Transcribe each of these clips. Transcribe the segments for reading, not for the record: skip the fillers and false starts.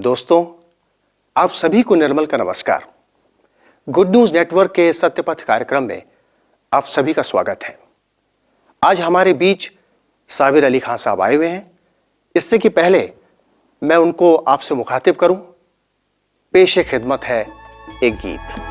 दोस्तों, आप सभी को निर्मल का नमस्कार। गुड न्यूज नेटवर्क के सत्यपथ कार्यक्रम में आप सभी का स्वागत है। आज हमारे बीच साबिर अली खान साहब आए हुए हैं। इससे कि पहले मैं उनको आपसे मुखातिब करूं, पेशे खिदमत है एक गीत।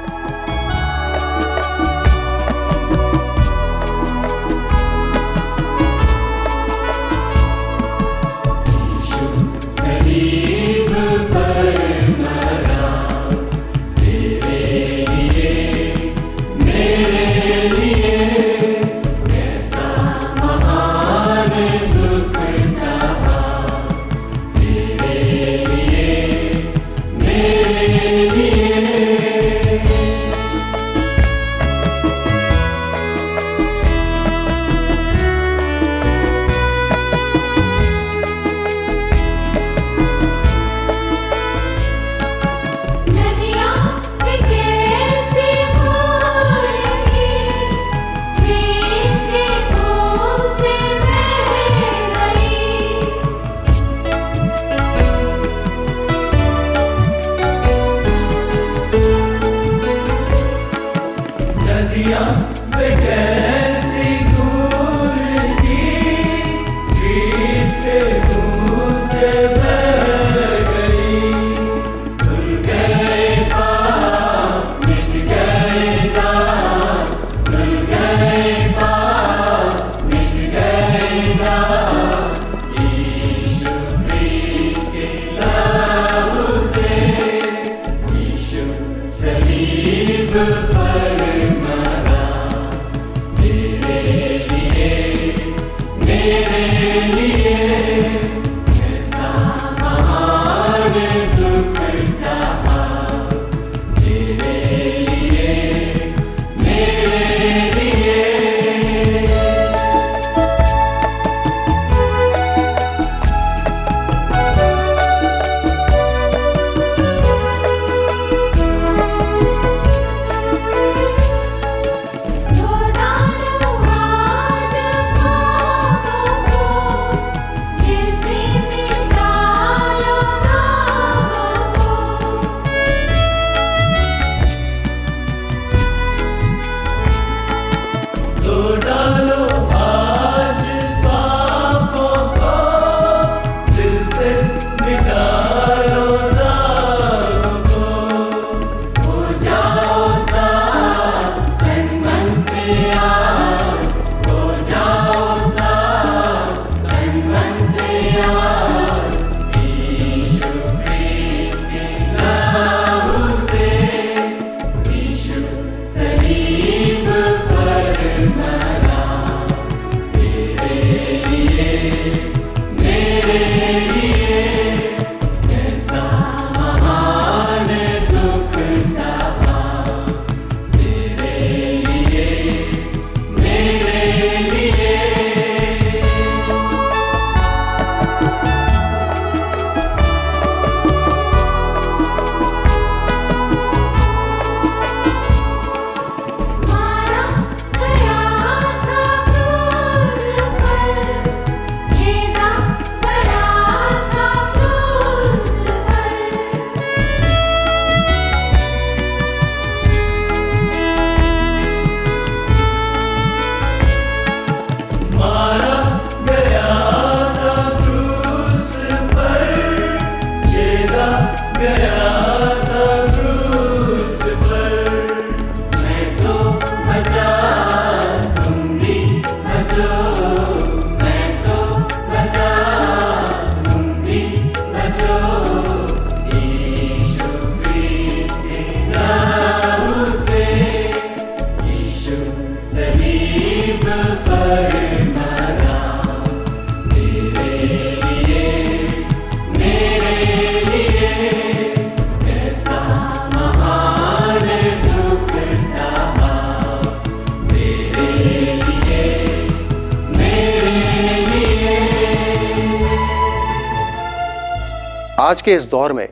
आज के इस दौर में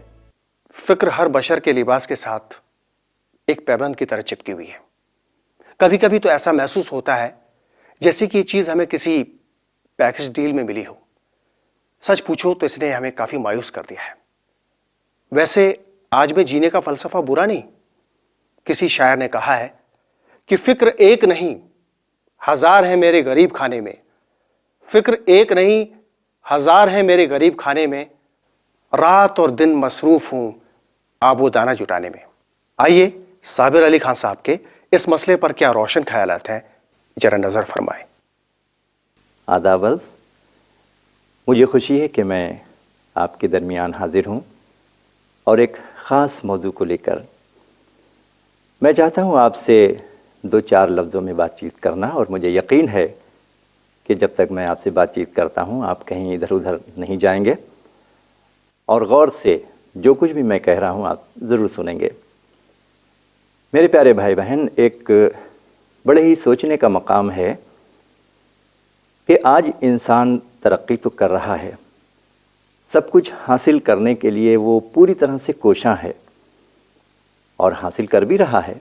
फिक्र हर बशर के लिबास के साथ एक पैबंद की तरह चिपकी हुई है। कभी कभी तो ऐसा महसूस होता है जैसे कि ये चीज हमें किसी पैकेज डील में मिली हो। सच पूछो तो इसने हमें काफी मायूस कर दिया है। वैसे आज में जीने का फलसफा बुरा नहीं। किसी शायर ने कहा है कि फिक्र एक नहीं हजार है मेरे गरीब खाने में, फिक्र एक नहीं हजार है मेरे गरीब खाने में, रात और दिन मसरूफ हूं आबो दाना जुटाने में। आइए साबिर अली खान साहब के इस मसले पर क्या रोशन ख्यालात हैं, जरा नजर फरमाएं। आदाब अर्ज़, मुझे खुशी है कि मैं आपके दरमियान हाजिर हूँ और एक ख़ास मौजू को लेकर। मैं चाहता हूँ आपसे 2-4 लफ्ज़ों में बातचीत करना, और मुझे यकीन है कि जब तक मैं आपसे बातचीत करता हूँ आप कहीं इधर उधर नहीं जाएंगे और गौर से जो कुछ भी मैं कह रहा हूँ आप ज़रूर सुनेंगे। मेरे प्यारे भाई बहन, एक बड़े ही सोचने का मकाम है कि आज इंसान तरक्की तो कर रहा है, सब कुछ हासिल करने के लिए वो पूरी तरह से कोशां है और हासिल कर भी रहा है।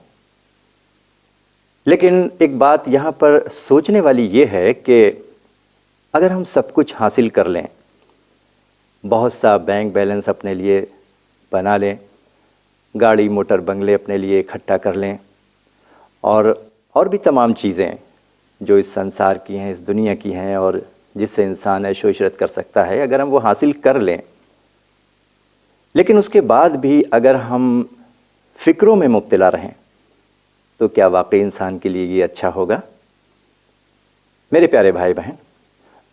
लेकिन एक बात यहाँ पर सोचने वाली ये है कि अगर हम सब कुछ हासिल कर लें, बहुत सा बैंक बैलेंस अपने लिए बना लें, गाड़ी मोटर बंगले अपने लिए इकट्ठा कर लें, और भी तमाम चीज़ें जो इस संसार की हैं, इस दुनिया की हैं और जिससे इंसान ऐशो इशरत कर सकता है, अगर हम वो हासिल कर लें, लेकिन उसके बाद भी अगर हम फ़िक्रों में मुब्तला रहें, तो क्या वाकई इंसान के लिए ये अच्छा होगा? मेरे प्यारे भाई बहन,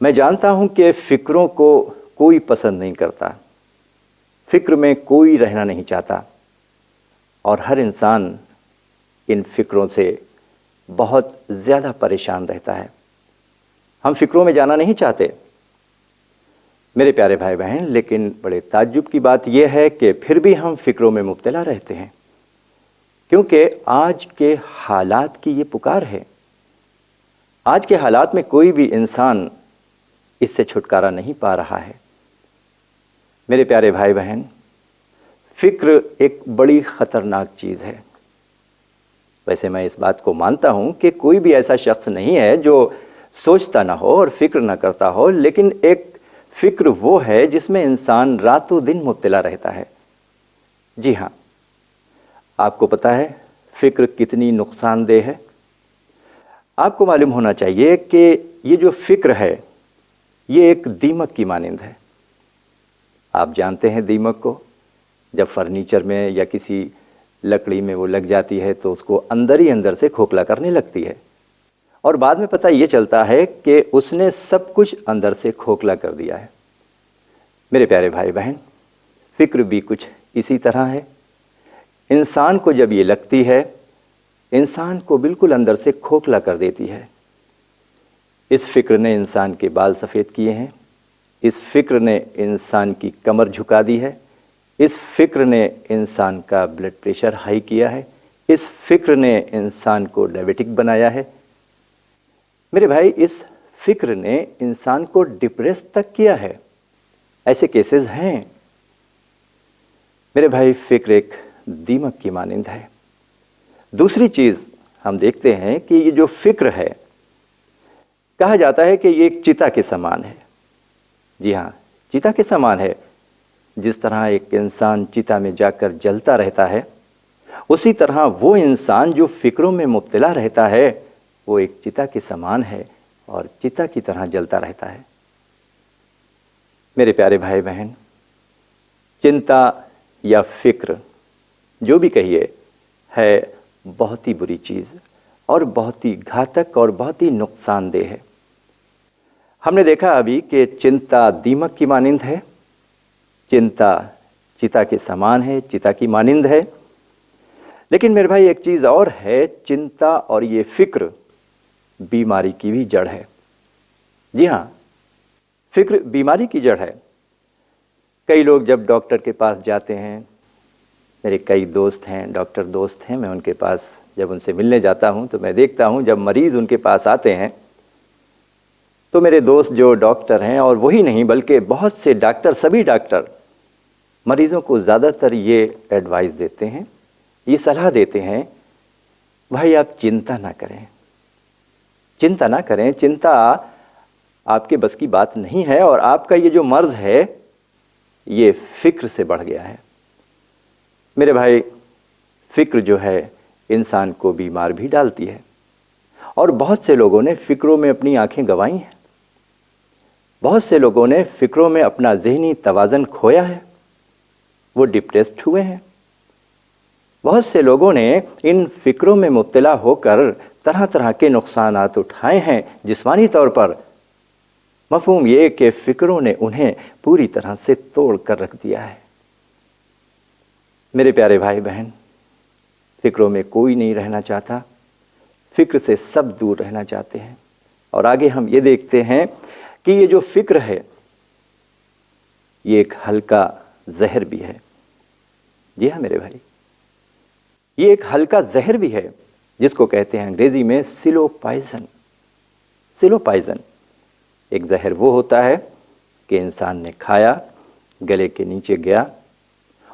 मैं जानता हूँ कि फ़िक्रों को कोई पसंद नहीं करता, फ़िक्र में कोई रहना नहीं चाहता, और हर इंसान इन फ़िक्रों से बहुत ज़्यादा परेशान रहता है। हम फ़िक्रों में जाना नहीं चाहते मेरे प्यारे भाई बहन, लेकिन बड़े ताज्जुब की बात यह है कि फिर भी हम फ़िक्रों में मुब्तला रहते हैं, क्योंकि आज के हालात की ये पुकार है। आज के हालात में कोई भी इंसान इससे छुटकारा नहीं पा रहा है। मेरे प्यारे भाई बहन, फ़िक्र एक बड़ी ख़तरनाक चीज़ है। वैसे मैं इस बात को मानता हूँ कि कोई भी ऐसा शख्स नहीं है जो सोचता ना हो और फ़िक्र ना करता हो, लेकिन एक फ़िक्र वो है जिसमें इंसान रातों दिन मुब्तला रहता है। जी हाँ, आपको पता है फ़िक्र कितनी नुकसानदेह है। आपको मालूम होना चाहिए कि ये जो फ़िक्र है ये एक दीमक की मानिंद है। आप जानते हैं दीमक को, जब फर्नीचर में या किसी लकड़ी में वो लग जाती है तो उसको अंदर ही अंदर से खोखला करने लगती है, और बाद में पता ये चलता है कि उसने सब कुछ अंदर से खोखला कर दिया है। मेरे प्यारे भाई बहन, फ़िक्र भी कुछ इसी तरह है। इंसान को जब ये लगती है, इंसान को बिल्कुल अंदर से खोखला कर देती है। इस फ़िक्र ने इंसान के बाल सफ़ेद किए हैं, इस फ़िक्र ने इंसान की कमर झुका दी है, इस फ़िक्र ने इंसान का ब्लड प्रेशर हाई किया है, इस फ़िक्र ने इंसान को डायबिटिक बनाया है। मेरे भाई, इस फ़िक्र ने इंसान को डिप्रेस तक किया है। ऐसे केसेस हैं। मेरे भाई, फ़िक्र एक दीमक की मानिंद है। दूसरी चीज़ हम देखते हैं कि ये जो फ़िक्र है, कहा जाता है कि ये एक चिता के समान है। जी हाँ, चिता के समान है। जिस तरह एक इंसान चिता में जाकर जलता रहता है, उसी तरह वो इंसान जो फ़िक्रों में मुब्तला रहता है वो एक चिता के समान है और चिता की तरह जलता रहता है। मेरे प्यारे भाई बहन, चिंता या फ़िक्र जो भी कहिए है बहुत ही बुरी चीज़ और बहुत ही घातक और बहुत ही नुकसानदेह है। हमने देखा अभी कि चिंता दीमक की मानिंद है, चिंता चिता के समान है, चिता की मानिंद है। लेकिन मेरे भाई, एक चीज़ और है, चिंता और ये फ़िक्र बीमारी की भी जड़ है। जी हाँ, फ़िक्र बीमारी की जड़ है। कई लोग जब डॉक्टर के पास जाते हैं, मेरे कई दोस्त हैं, डॉक्टर दोस्त हैं, मैं उनके पास जब उनसे मिलने जाता हूं तो मैं देखता हूं जब मरीज़ उनके पास आते हैं तो मेरे दोस्त जो डॉक्टर हैं, और वही नहीं बल्कि बहुत से डॉक्टर, सभी डॉक्टर मरीज़ों को ज़्यादातर ये एडवाइस देते हैं, ये सलाह देते हैं, भाई आप चिंता ना करें, चिंता ना करें, चिंता आपके बस की बात नहीं है और आपका ये जो मर्ज़ है ये फ़िक्र से बढ़ गया है। میرے بھائی، فکر جو ہے انسان کو بیمار بھی ڈالتی ہے، اور بہت سے لوگوں نے فکروں میں اپنی آنکھیں گنوائی ہیں، بہت سے لوگوں نے فکروں میں اپنا ذہنی توازن کھویا ہے، وہ ڈپریسڈ ہوئے ہیں۔ بہت سے لوگوں نے ان فکروں میں مبتلا ہو کر طرح طرح کے نقصانات اٹھائے ہیں جسمانی طور پر۔ مفہوم یہ کہ فکروں نے انہیں پوری طرح سے توڑ کر رکھ دیا ہے۔ میرے پیارے بھائی بہن، فکروں میں کوئی نہیں رہنا چاہتا، فکر سے سب دور رہنا چاہتے ہیں۔ اور آگے ہم یہ دیکھتے ہیں کہ یہ جو فکر ہے یہ ایک ہلکا زہر بھی ہے۔ جی ہاں میرے بھائی، یہ ایک ہلکا زہر بھی ہے جس کو کہتے ہیں انگریزی میں سلو پائزن۔ سلو پائزن ایک زہر وہ ہوتا ہے کہ انسان نے کھایا، گلے کے نیچے گیا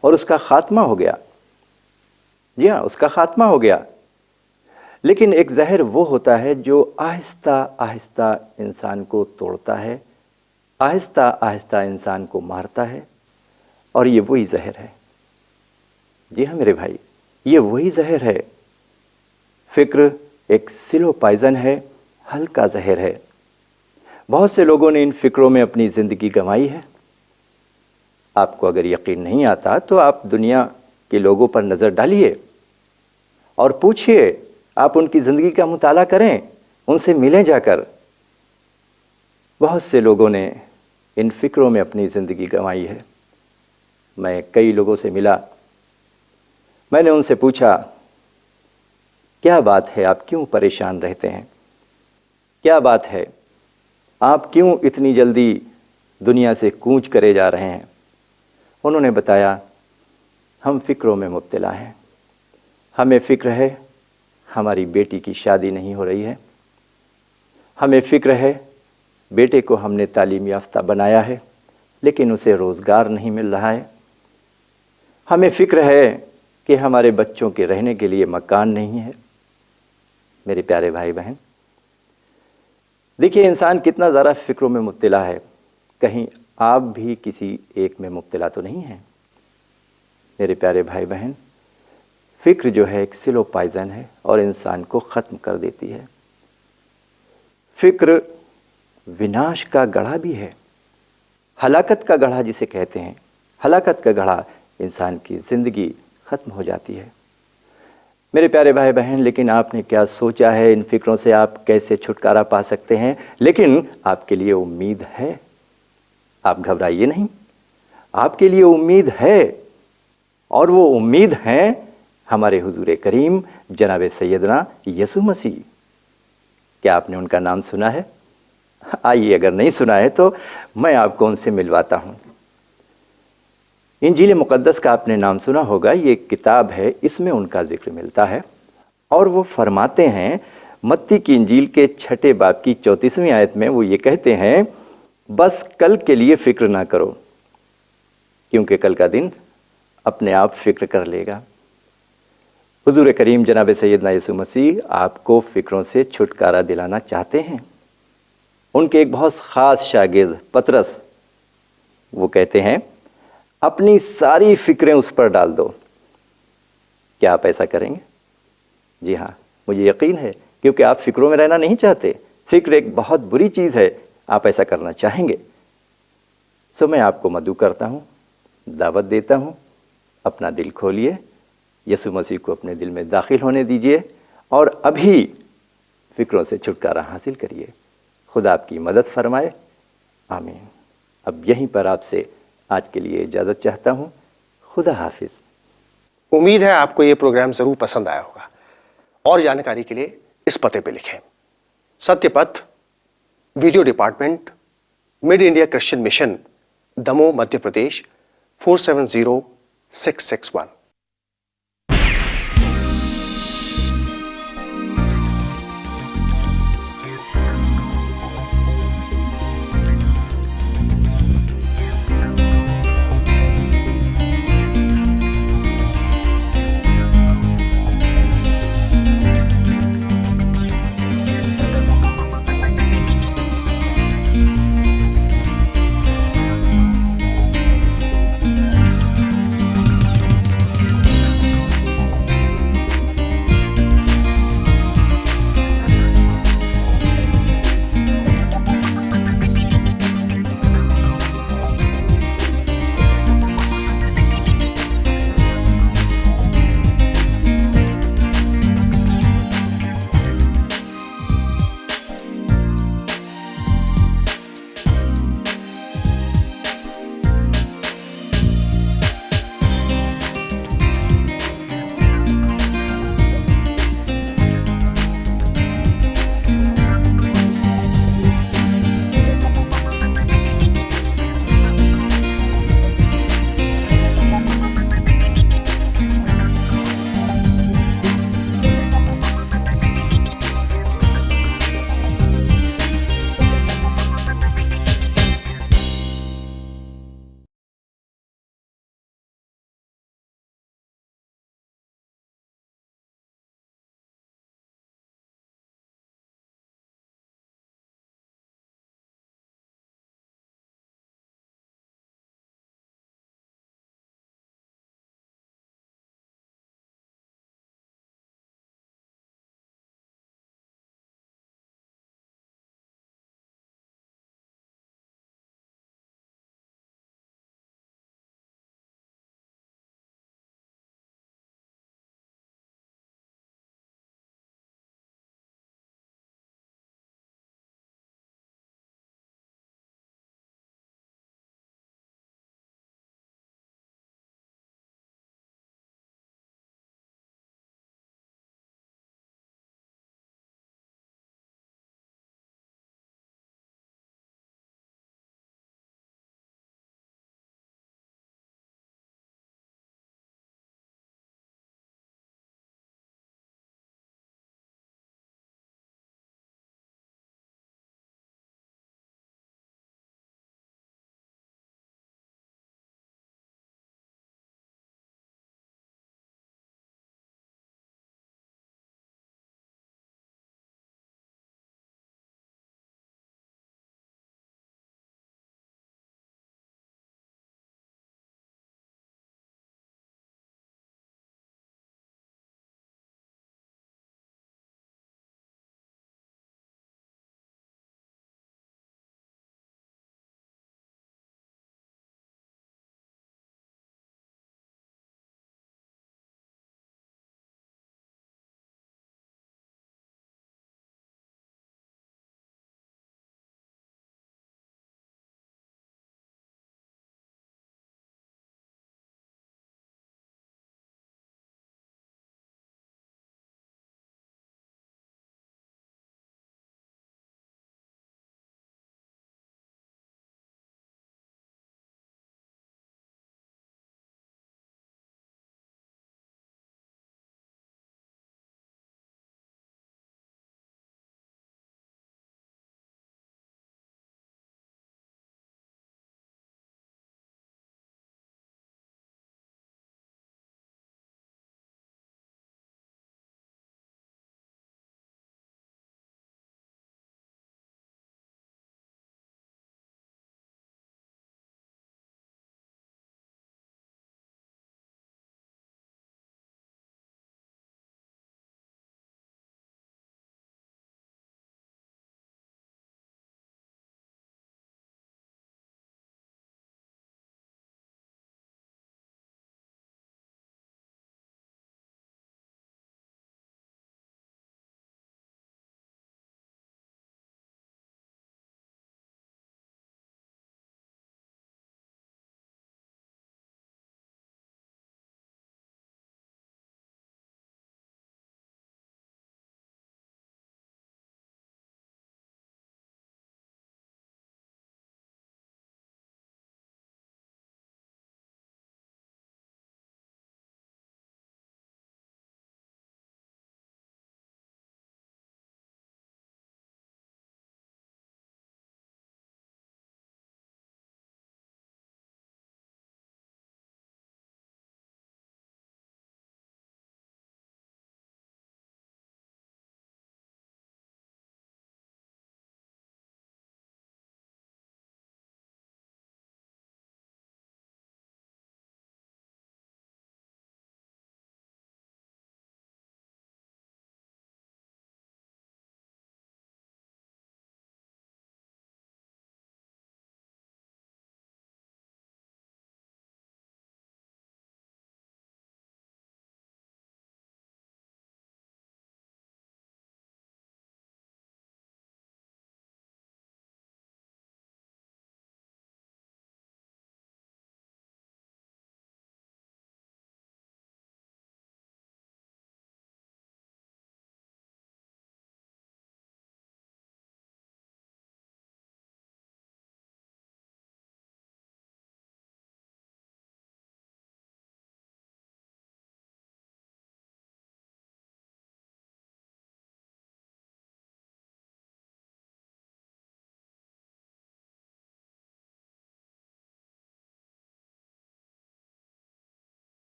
اور اس کا خاتمہ ہو گیا۔ جی ہاں، اس کا خاتمہ ہو گیا۔ لیکن ایک زہر وہ ہوتا ہے جو آہستہ آہستہ انسان کو توڑتا ہے، آہستہ آہستہ انسان کو مارتا ہے، اور یہ وہی زہر ہے۔ جی ہاں میرے بھائی، یہ وہی زہر ہے۔ فکر ایک سلو پائزن ہے، ہلکا زہر ہے۔ بہت سے لوگوں نے ان فکروں میں اپنی زندگی گنوائی ہے۔ آپ کو اگر یقین نہیں آتا تو آپ دنیا کے لوگوں پر نظر ڈالیے اور پوچھئے، آپ ان کی زندگی کا مطالعہ کریں، ان سے ملیں جا کر۔ بہت سے لوگوں نے ان فکروں میں اپنی زندگی گنوائی ہے۔ میں کئی لوگوں سے ملا، میں نے ان سے پوچھا، کیا بات ہے، آپ کیوں پریشان رہتے ہیں؟ کیا بات ہے، آپ کیوں اتنی جلدی دنیا سے کوچ کرے جا رہے ہیں؟ انہوں نے بتایا، ہم فکروں میں مبتلا ہیں۔ ہمیں فکر ہے ہماری بیٹی کی شادی نہیں ہو رہی ہے، ہمیں فکر ہے بیٹے کو ہم نے تعلیم یافتہ بنایا ہے لیکن اسے روزگار نہیں مل رہا ہے، ہمیں فکر ہے کہ ہمارے بچوں کے رہنے کے لیے مکان نہیں ہے۔ میرے پیارے بھائی بہن، دیکھیے انسان کتنا زیادہ فکروں میں مبتلا ہے، کہیں آپ بھی کسی ایک میں مبتلا تو نہیں ہیں؟ میرے پیارے بھائی بہن، فکر جو ہے ایک سلو پائزن ہے اور انسان کو ختم کر دیتی ہے۔ فکر وناش کا گڑھا بھی ہے، ہلاکت کا گڑھا جسے کہتے ہیں۔ ہلاکت کا گڑھا، انسان کی زندگی ختم ہو جاتی ہے۔ میرے پیارے بھائی بہن، لیکن آپ نے کیا سوچا ہے ان فکروں سے آپ کیسے چھٹکارا پا سکتے ہیں؟ لیکن آپ کے لیے امید ہے، آپ گھبرائیے نہیں، آپ کے لیے امید ہے، اور وہ امید ہے ہمارے حضور کریم جناب سیدنا یسوع مسیح۔ کیا آپ نے ان کا نام سنا ہے؟ آئیے، اگر نہیں سنا ہے تو میں آپ کو ان سے ملواتا ہوں۔ انجیل مقدس کا آپ نے نام سنا ہوگا، یہ ایک کتاب ہے، اس میں ان کا ذکر ملتا ہے، اور وہ فرماتے ہیں متی کی انجیل کے 6 باب کی 34ویں آیت میں، وہ یہ کہتے ہیں، بس کل کے لیے فکر نہ کرو، کیونکہ کل کا دن اپنے آپ فکر کر لے گا۔ حضور کریم جناب سیدنا یسوع مسیح آپ کو فکروں سے چھٹکارا دلانا چاہتے ہیں۔ ان کے ایک بہت خاص شاگرد پطرس، وہ کہتے ہیں، اپنی ساری فکریں اس پر ڈال دو۔ کیا آپ ایسا کریں گے؟ جی ہاں، مجھے یقین ہے، کیونکہ آپ فکروں میں رہنا نہیں چاہتے۔ فکر ایک بہت بری چیز ہے، آپ ایسا کرنا چاہیں گے۔ سو میں آپ کو مدعو کرتا ہوں، دعوت دیتا ہوں، اپنا دل کھولیے، یسوع مسیح کو اپنے دل میں داخل ہونے دیجئے، اور ابھی فکروں سے چھٹکارا حاصل کریے۔ خدا آپ کی مدد فرمائے، آمین۔ اب یہیں پر آپ سے آج کے لیے اجازت چاہتا ہوں۔ خدا حافظ۔ امید ہے آپ کو یہ پروگرام ضرور پسند آیا ہوگا، اور جانکاری کے لیے اس پتے پہ لکھیں: Satya Path, video department, mid India Christian mission, Damoh, Madhya Pradesh 470661۔